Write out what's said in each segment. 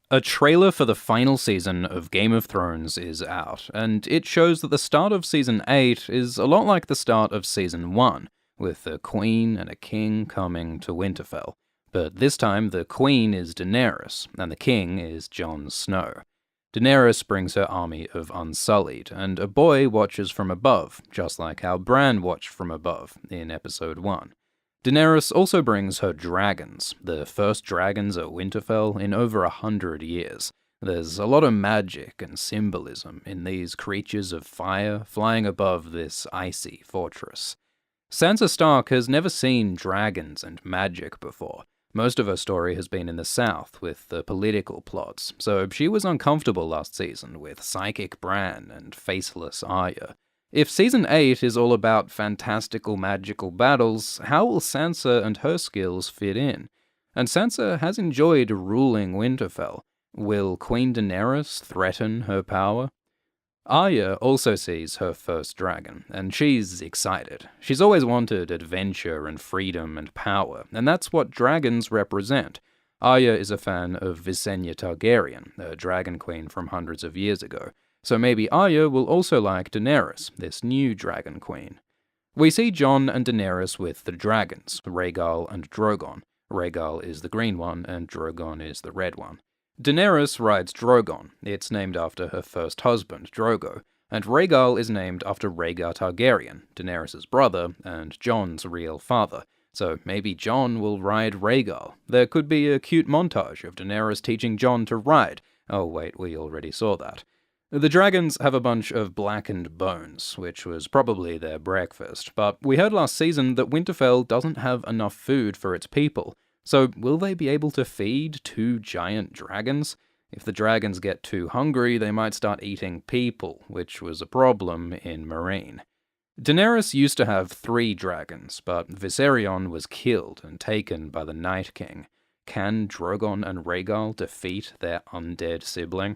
A trailer for the final season of Game of Thrones is out, and it shows that the start of Season 8 is a lot like the start of Season 1, with a queen and a king coming to Winterfell. But this time the queen is Daenerys, and the king is Jon Snow. Daenerys brings her army of Unsullied, and a boy watches from above, just like how Bran watched from above in Episode 1. Daenerys also brings her dragons, the first dragons at Winterfell in over 100 years. There's a lot of magic and symbolism in these creatures of fire flying above this icy fortress. Sansa Stark has never seen dragons and magic before. Most of her story has been in the south with the political plots, so she was uncomfortable last season with psychic Bran and faceless Arya. If Season 8 is all about fantastical magical battles, how will Sansa and her skills fit in? And Sansa has enjoyed ruling Winterfell. Will Queen Daenerys threaten her power? Arya also sees her first dragon, and she's excited. She's always wanted adventure and freedom and power, and that's what dragons represent. Arya is a fan of Visenya Targaryen, a dragon queen from hundreds of years ago. So maybe Arya will also like Daenerys, this new dragon queen. We see Jon and Daenerys with the dragons, Rhaegal and Drogon. Rhaegal is the green one, and Drogon is the red one. Daenerys rides Drogon. It's named after her first husband, Drogo, and Rhaegal is named after Rhaegar Targaryen, Daenerys' brother and Jon's real father. So maybe Jon will ride Rhaegal. There could be a cute montage of Daenerys teaching Jon to ride. Oh wait, we already saw that. The dragons have a bunch of blackened bones, which was probably their breakfast, but we heard last season that Winterfell doesn't have enough food for its people, so will they be able to feed 2 giant dragons? If the dragons get too hungry, they might start eating people, which was a problem in Meereen. Daenerys used to have 3 dragons, but Viserion was killed and taken by the Night King. Can Drogon and Rhaegal defeat their undead sibling?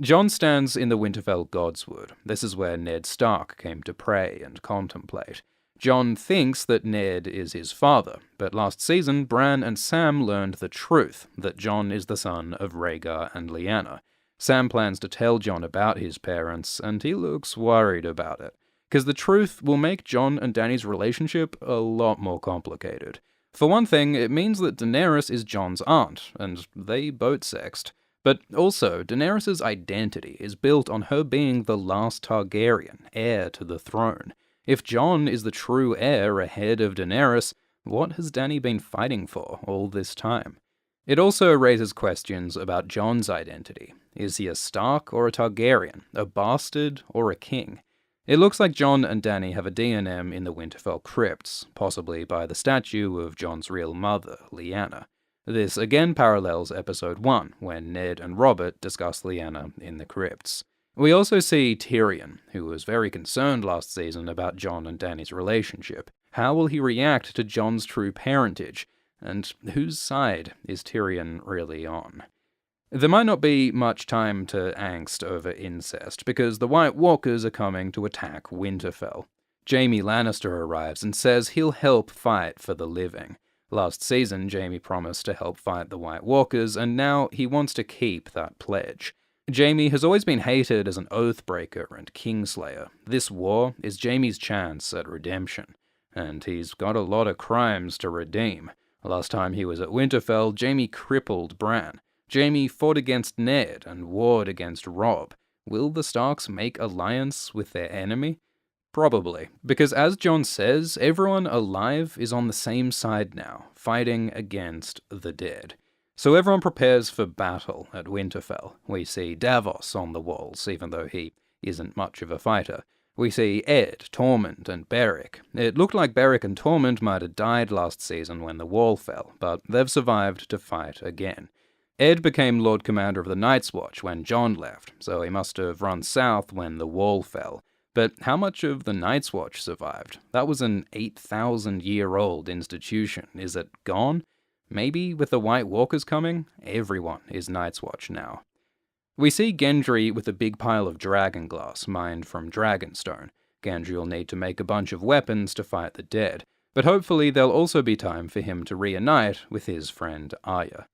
Jon stands in the Winterfell Godswood. This is where Ned Stark came to pray and contemplate. Jon thinks that Ned is his father, but last season Bran and Sam learned the truth, that Jon is the son of Rhaegar and Lyanna. Sam plans to tell Jon about his parents, and he looks worried about it, because the truth will make Jon and Dany's relationship a lot more complicated. For one thing, it means that Daenerys is Jon's aunt, and they boat sexed. But also, Daenerys' identity is built on her being the last Targaryen, heir to the throne. If Jon is the true heir ahead of Daenerys, what has Dany been fighting for all this time? It also raises questions about Jon's identity. Is he a Stark or a Targaryen, a bastard or a king? It looks like Jon and Dany have a D&M in the Winterfell crypts, possibly by the statue of Jon's real mother, Lyanna. This again parallels Episode 1, when Ned and Robert discuss Lyanna in the crypts. We also see Tyrion, who was very concerned last season about Jon and Dany's relationship. How will he react to Jon's true parentage? And whose side is Tyrion really on? There might not be much time to angst over incest, because the White Walkers are coming to attack Winterfell. Jaime Lannister arrives and says he'll help fight for the living. Last season, Jaime promised to help fight the White Walkers, and now he wants to keep that pledge. Jaime has always been hated as an oathbreaker and kingslayer. This war is Jaime's chance at redemption, and he's got a lot of crimes to redeem. Last time he was at Winterfell, Jaime crippled Bran. Jaime fought against Ned and warred against Robb. Will the Starks make alliance with their enemy? Probably, because as Jon says, everyone alive is on the same side now, fighting against the dead. So everyone prepares for battle at Winterfell. We see Davos on the walls, even though he isn't much of a fighter. We see Ed, Tormund, and Beric. It looked like Beric and Tormund might have died last season when the wall fell, but they've survived to fight again. Ed became Lord Commander of the Night's Watch when Jon left, so he must have run south when the wall fell. But how much of the Night's Watch survived? That was an 8,000-year-old institution. Is it gone? Maybe with the White Walkers coming, everyone is Night's Watch now. We see Gendry with a big pile of dragon glass mined from Dragonstone. Gendry will need to make a bunch of weapons to fight the dead, but hopefully there'll also be time for him to reunite with his friend Arya.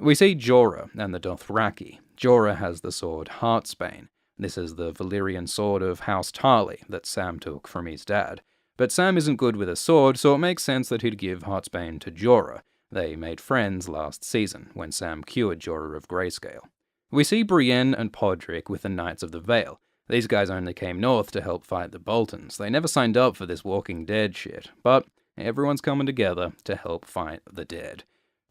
We see Jorah and the Dothraki. Jorah has the sword Heartsbane. This is the Valyrian sword of House Tarly that Sam took from his dad. But Sam isn't good with a sword, so it makes sense that he'd give Heartsbane to Jorah. They made friends last season, when Sam cured Jorah of Grayscale. We see Brienne and Podrick with the Knights of the Vale. These guys only came north to help fight the Boltons. They never signed up for this Walking Dead shit, but everyone's coming together to help fight the dead.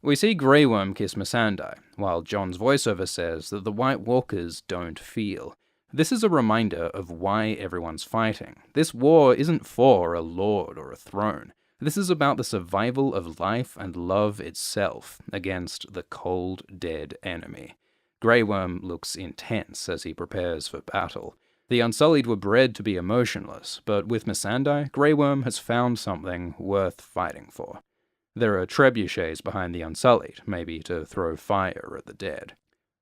We see Grey Worm kiss Missandei, while Jon's voiceover says that the White Walkers don't feel. This is a reminder of why everyone's fighting. This war isn't for a lord or a throne. This is about the survival of life and love itself against the cold, dead enemy. Grey Worm looks intense as he prepares for battle. The Unsullied were bred to be emotionless, but with Missandei, Grey Worm has found something worth fighting for. There are trebuchets behind the Unsullied, maybe to throw fire at the dead.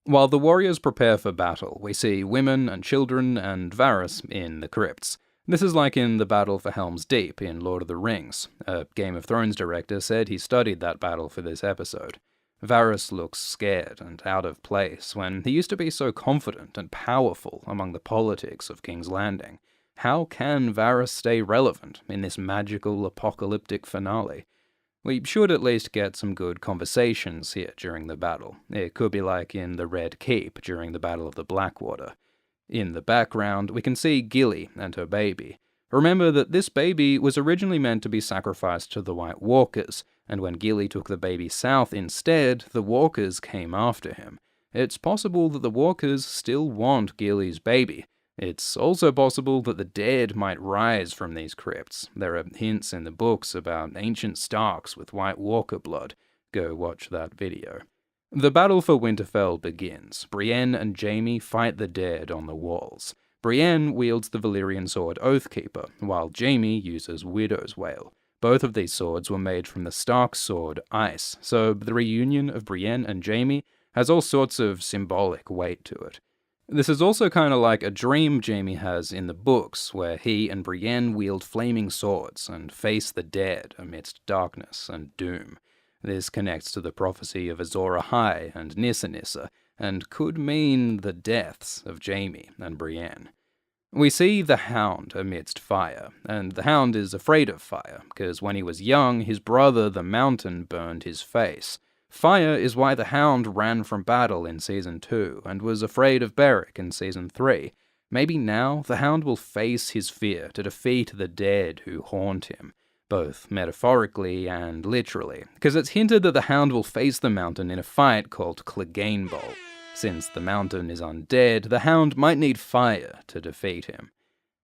While the warriors prepare for battle, we see women and children and Varys in the crypts. This is like in the battle for Helm's Deep in Lord of the Rings. A Game of Thrones director said he studied that battle for this episode. Varys looks scared and out of place when he used to be so confident and powerful among the politics of King's Landing. How can Varys stay relevant in this magical apocalyptic finale? We should at least get some good conversations here during the battle. It could be like in the Red Keep during the Battle of the Blackwater. In the background, we can see Gilly and her baby. Remember that this baby was originally meant to be sacrificed to the White Walkers, and when Gilly took the baby south instead, the Walkers came after him. It's possible that the Walkers still want Gilly's baby. It's also possible that the dead might rise from these crypts. There are hints in the books about ancient Starks with White Walker blood. Go watch that video. The battle for Winterfell begins. Brienne and Jaime fight the dead on the walls. Brienne wields the Valyrian sword Oathkeeper, while Jaime uses Widow's Wail. Both of these swords were made from the Stark sword Ice, so the reunion of Brienne and Jaime has all sorts of symbolic weight to it. This is also kind of like a dream Jaime has in the books, where he and Brienne wield flaming swords and face the dead amidst darkness and doom. This connects to the prophecy of Azor Ahai and Nissa Nissa, and could mean the deaths of Jaime and Brienne. We see the Hound amidst fire, and the Hound is afraid of fire, because when he was young, his brother the Mountain burned his face. Fire is why the Hound ran from battle in Season 2, and was afraid of Beric in Season 3. Maybe now the Hound will face his fear to defeat the dead who haunt him, both metaphorically and literally, because it's hinted that the Hound will face the Mountain in a fight called Clegane Bowl. Since the Mountain is undead, the Hound might need fire to defeat him.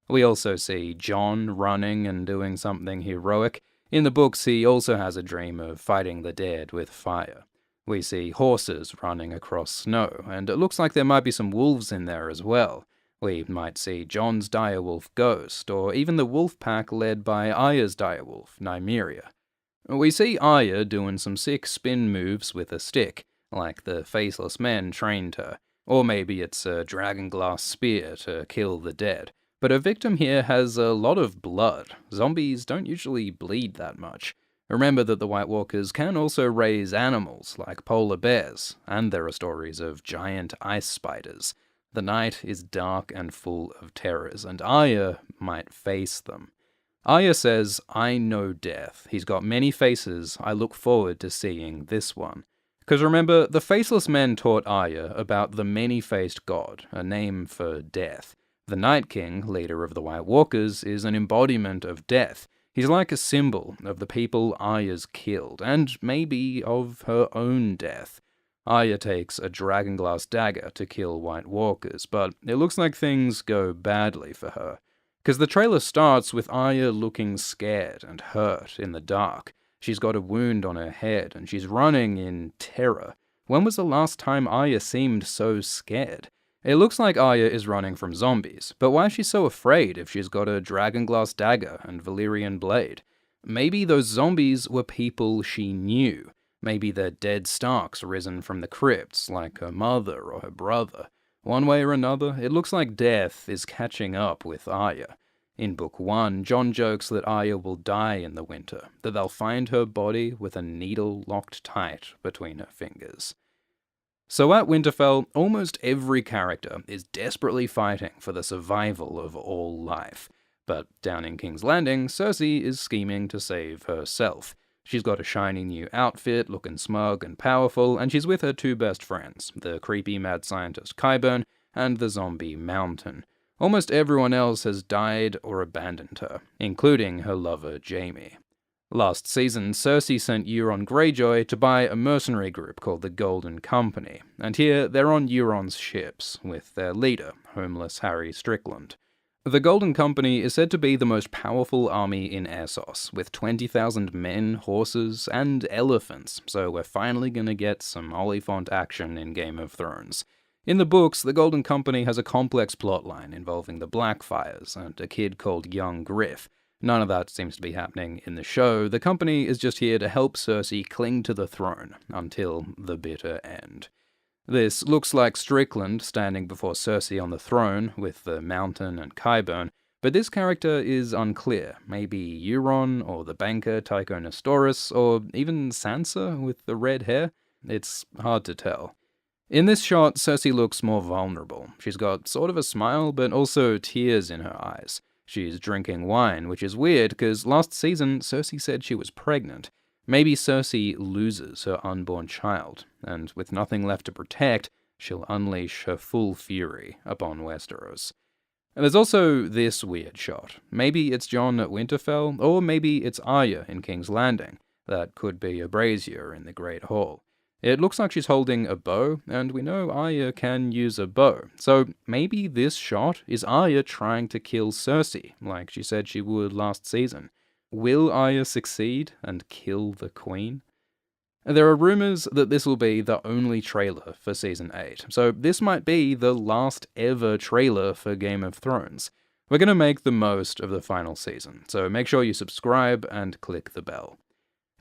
We also see Jon running and doing something heroic. In the books, he also has a dream of fighting the dead with fire. We see horses running across snow, and it looks like there might be some wolves in there as well. We might see Jon's direwolf Ghost, or even the wolf pack led by Arya's direwolf, Nymeria. We see Arya doing some sick spin moves with a stick, like the Faceless Men trained her, or maybe it's a dragonglass spear to kill the dead. But her victim here has a lot of blood. Zombies don't usually bleed that much. Remember that the White Walkers can also raise animals, like polar bears, and there are stories of giant ice spiders. The night is dark and full of terrors, and Arya might face them. Arya says, "I know death. He's got many faces. I look forward to seeing this one." Because remember, the Faceless Men taught Arya about the many-faced god, a name for death. The Night King, leader of the White Walkers, is an embodiment of death. He's like a symbol of the people Arya's killed, and maybe of her own death. Arya takes a dragonglass dagger to kill White Walkers, but it looks like things go badly for her. Because the trailer starts with Arya looking scared and hurt in the dark. She's got a wound on her head, and she's running in terror. When was the last time Arya seemed so scared? It looks like Arya is running from zombies, but why is she so afraid if she's got a dragonglass dagger and Valyrian blade? Maybe those zombies were people she knew. Maybe they're dead Starks risen from the crypts, like her mother or her brother. One way or another, it looks like death is catching up with Arya. In Book 1, Jon jokes that Arya will die in the winter, that they'll find her body with a needle locked tight between her fingers. So at Winterfell, almost every character is desperately fighting for the survival of all life. But down in King's Landing, Cersei is scheming to save herself. She's got a shiny new outfit, looking smug and powerful, and she's with her two best friends, the creepy mad scientist Qyburn and the zombie Mountain. Almost everyone else has died or abandoned her, including her lover Jaime. Last season, Cersei sent Euron Greyjoy to buy a mercenary group called the Golden Company, and here they're on Euron's ships, with their leader, homeless Harry Strickland. The Golden Company is said to be the most powerful army in Essos, with 20,000 men, horses, and elephants, so we're finally gonna get some Oliphant action in Game of Thrones. In the books, the Golden Company has a complex plotline involving the Blackfires and a kid called Young Griff. None of that seems to be happening in the show. The company is just here to help Cersei cling to the throne until the bitter end. This looks like Strickland standing before Cersei on the throne with the Mountain and Qyburn, but this character is unclear. Maybe Euron, or the banker Tycho Nestoris, or even Sansa with the red hair? It's hard to tell. In this shot, Cersei looks more vulnerable. She's got sort of a smile, but also tears in her eyes. She's drinking wine, which is weird because last season Cersei said she was pregnant. Maybe Cersei loses her unborn child, and with nothing left to protect, she'll unleash her full fury upon Westeros. And there's also this weird shot. Maybe it's Jon at Winterfell, or maybe it's Arya in King's Landing. That could be a brazier in the Great Hall. It looks like she's holding a bow, and we know Arya can use a bow. So maybe this shot is Arya trying to kill Cersei, like she said she would last season. Will Arya succeed and kill the Queen? There are rumors that this will be the only trailer for Season 8, so this might be the last ever trailer for Game of Thrones. We're going to make the most of the final season, so make sure you subscribe and click the bell.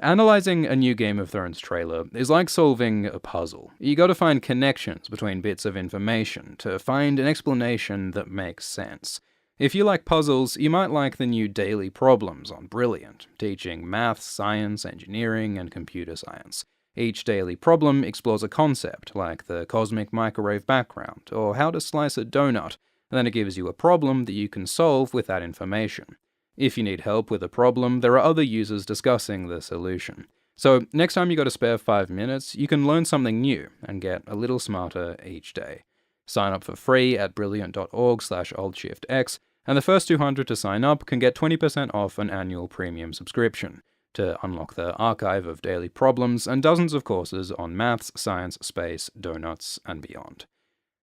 Analyzing a new Game of Thrones trailer is like solving a puzzle. You gotta find connections between bits of information to find an explanation that makes sense. If you like puzzles, you might like the new daily problems on Brilliant, teaching maths, science, engineering, and computer science. Each daily problem explores a concept, like the cosmic microwave background, or how to slice a donut, and then it gives you a problem that you can solve with that information. If you need help with a problem, there are other users discussing the solution. So next time you got a spare 5 minutes, you can learn something new and get a little smarter each day. Sign up for free at brilliant.org/AltShiftX, and the first 200 to sign up can get 20% off an annual premium subscription to unlock the archive of daily problems and dozens of courses on maths, science, space, donuts, and beyond.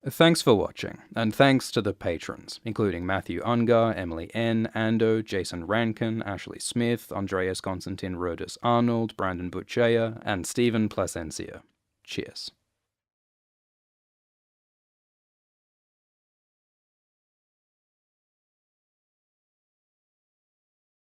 Thanks for watching, and thanks to the patrons, including Matthew Ungar, Emily N., Ando, Jason Rankin, Ashley Smith, Andreas Konstantin Rodas Arnold, Brandon Butchea, and Stephen Placencia. Cheers.